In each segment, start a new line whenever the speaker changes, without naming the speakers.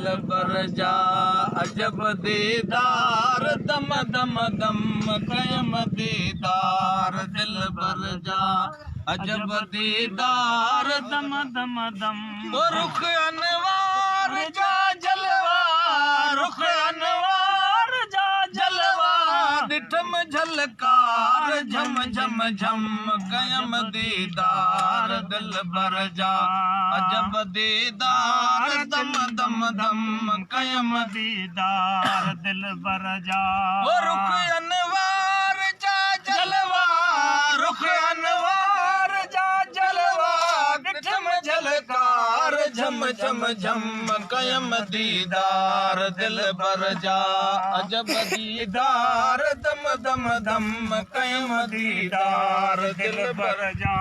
दिल बर जा अजब दीदार दम दम दम कयम दीदार दिल बर जा अजब दीदार दम दम दम रुख अनवार जा जलवा रुख अनवार जा जलवा डिठम झलकार झम झम झम कयम दीदार दिल बर जा अजब दीदार दम दम दम कयम दीदार दिल बर जा रुख अनवार जा जलवा रुख अनवार जा जलवा डिठम झलकार झम झम झम कयम दीदार दिल बर जा अजब दीदार दम दम दम कयम दीदार दिल बर जा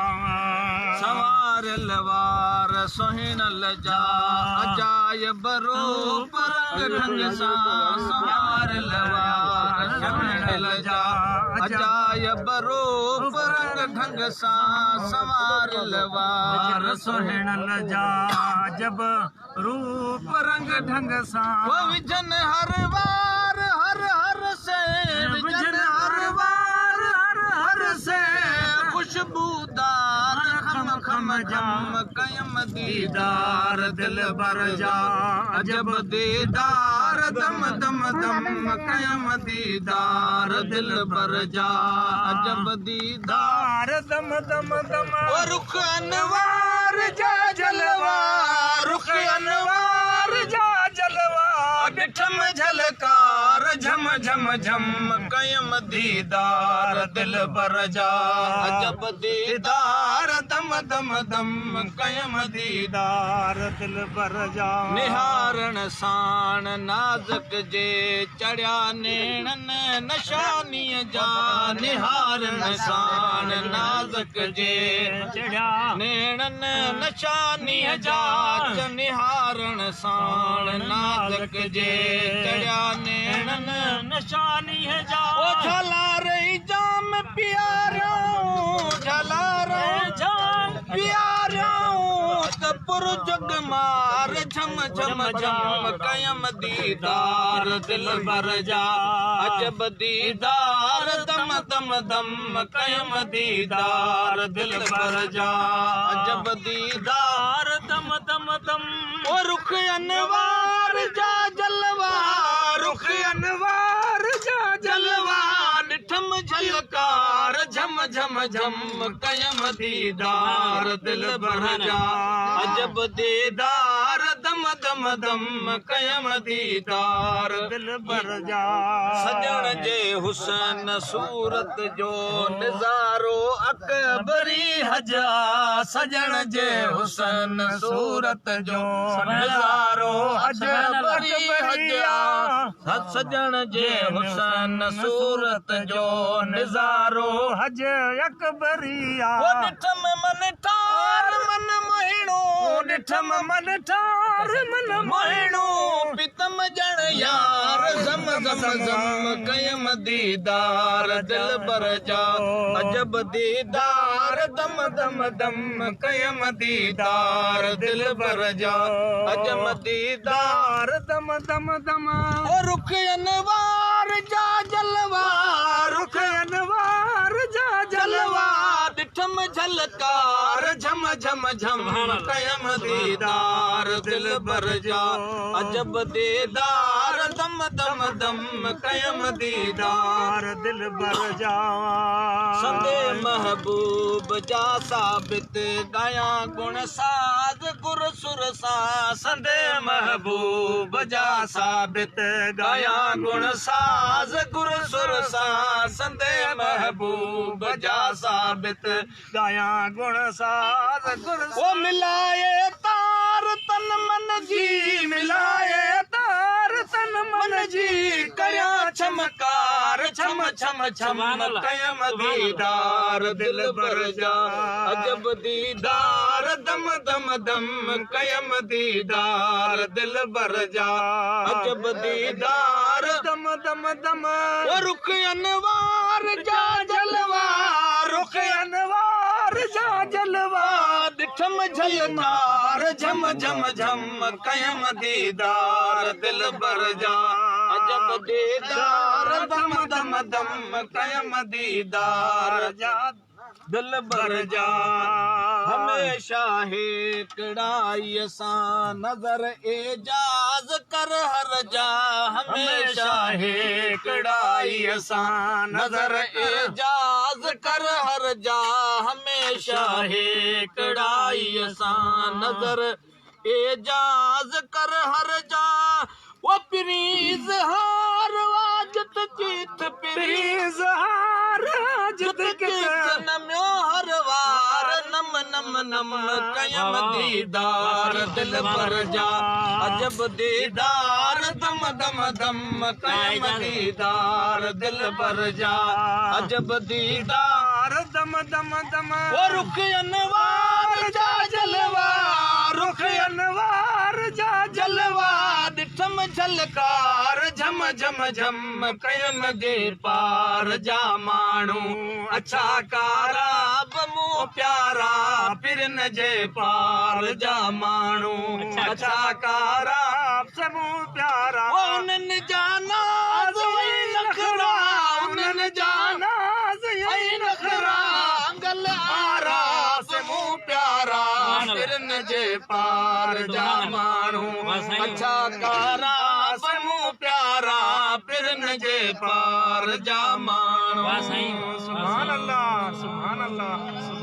सवार लवार सुहिनल जा अजायब रूप रंग ढंग सा सवार लवार सुहिनल जा अजायब रूप रंग ढंग सा सवार लवार सुहिनल जा जब रूप रंग ढंग सा विजन हर वार हर हर से विजन हर वार हर हर से खुशबूदार खम खम जम कयम दीदार दिल बर जा अजब दीदार दम दम दम कयम दीदार दिल बर जा अजब दीदार दम दम दम रुख अनवार जा जलवा रुख अनवार जा जलवा डिठम झलकार झम झम झम कयम दीदार दिल बर जा अजब दीदार दम दम दम कयम दीदार दिल बर जा निहारण साण नाज़क जे चढ़िया नेणन नशानीअ जा निहारण साण नाज़क जे चढ़िया नेणन नशानीअ जा निहारण साण नाज़क जे चढ़िया नेणन नशानीअ जा झलार जाम प्यारियों झलार जाम प्यारियों पुर जग मार झम झम झम कयम दीदार दिल बर जा अजब दीदार दम दम दम कयम दीदार दिल बर जा अजब दीदार दम दम दम रुख अनवार जा जलवा रुख अनवार जा जलवा डिठम झलकार झम झम झम कयम दीदार दिल बर जा अजब दीदार दम दम दम कयम दीदार दिल बर जा सजण जे हुसन सूरत जो नज़ारो अकबरी हजा सजण जे हुसन सूरत जो नज़ारो अकबरी हजा सजण जे हुसन सूरत जो नज़ारो हज अकबरिया डिठम मन ठार मन मोहिणो डिठम मन ठार मन मोहिणो पितम जण यार zam zam zam कयम दीदार दिल बर जा अजब दीदार दम दम दम कयम दीदार दिल बर जा अजब दीदार दम दम दम रुख अनवार जा जलवा रुख अनवार जा जलवा डिठम झलकार झम झम झम कयम दीदार दिल बर जा अजब दीदार दम दम दम कयम दीदार दिल बर जा संदे महबूब जा साबित गाया गुण साज गुर सुर सा संदे महबूब जा साबित गाया गुण साज गुर सुर सा संदे महबूब जा साबित गाया गुण साज गुर वो मिलाए तार तन मन जी मिलाए तार तन मन जी कया चमकार छम छम छम कयम दीदार दिल बर जा अजब दीदार दम दम दम कयम दीदार दिल बर जा अजब दीदार दम दम दम रुख अनवार जा जलवा रुख अनवार जा जलवा डिठम झलकार झम झम झम कयम दीदार दीदार दिल बर जा अजब दीदार दम दम दम कयम दीदार जा दिल बर जा हमेशा है कड़ाई सां नजर एजाज कर हर जा हमेशा है कड़ाई सां नजर एजाज कर हर जा हमेशा है कड़ाई सां नजर एजाज कर हर जा वो प्रीज हार वाजत जीत प्रीज हार जित कित नम्यो हर वार नम नम नम कयम दीदार दिल पर जा अजब दीदार दम दम दम कयम दीदार दिल पर जा अजब दीदार दम दम दम वो रुख अनवार जा जलवा रुख अनवार जा जलवा दिठम झलकार झम झम झम कयम दे पार जा माण्हू अच्छा कारा बमू प्यारा फिर न जे पार जा माण्हू अच्छा कारा सबू प्यारा उन्हनि जाना नखरा उन्हनि जाना नखरा गल आरा सबू प्यारा फिर न जे पार जा माण्हू अच्छा कारा समू प्यारा फिर न जे पार जा माण्हू सुभान अल्लाह सुभान अल्लाह।